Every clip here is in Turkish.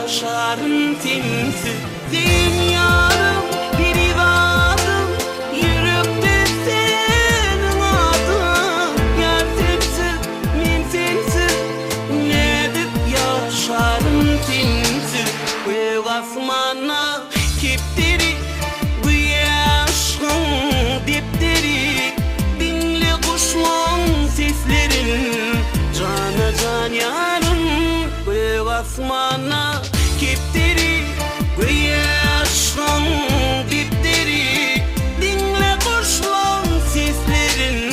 yaşarım sensiz. Sen yarım bir ivadım, yürekte senin adın. Gerçeksiz men sensiz, ne edip yaşarım sensiz. Gök asmana kepteri, bu aşkın depteri. Dinle kuşların seslerin, cana can yarım. Gök asmana kepteri, bu aşkın depteri. Dinle kuşların seslerin,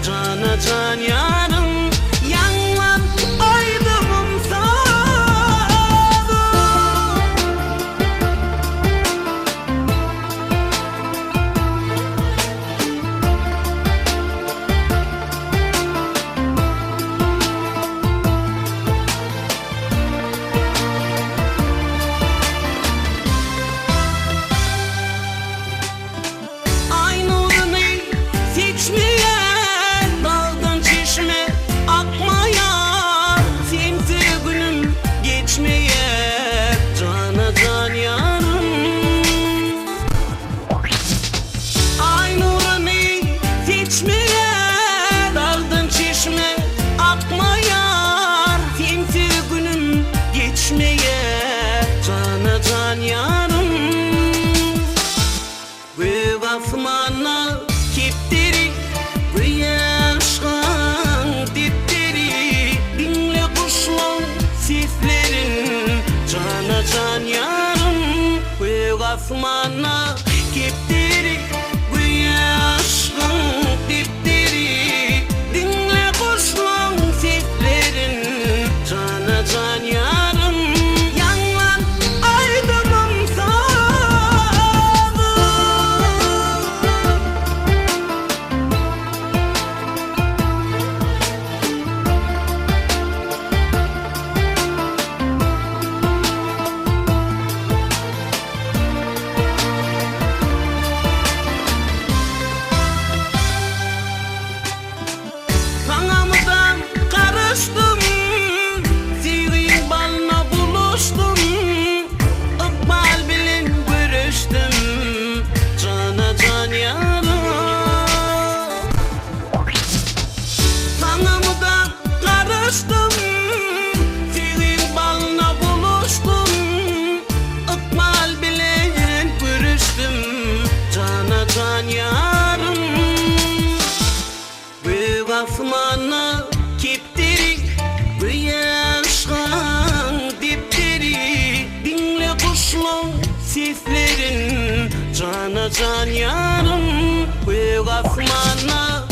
cana can yarım. Yanlan aydımım sana. Seçmeyen dağdan çeşme akmayan, sensiz günüm geçmeyen, cana can yarım. Ay nurunu seçmeyen dağdan çeşme akmayan, sensiz günüm geçmeyen, cana can yarım. Gök asmana kepteri, bu aşkın depteri. Dinle kuşların seslerin, cana can yarım. Gök asmana kepteri, bu aşkın depteri. Dinle kuşların seslerin, cana can yarım. Yanlan aydımım sana. Kanamıdan karıştım, sevdiğin balına buluştum. Ikbal bilen görüştüm, cana can yarım. Kanamıdan karıştım, sevdiğin balına buluştum. Ikbal bilen görüştüm, cana can yarım. Gök asmana kepteri, bu aşkın depteri. Dinle kuşların seslerin, cana can yarım. Gök asmana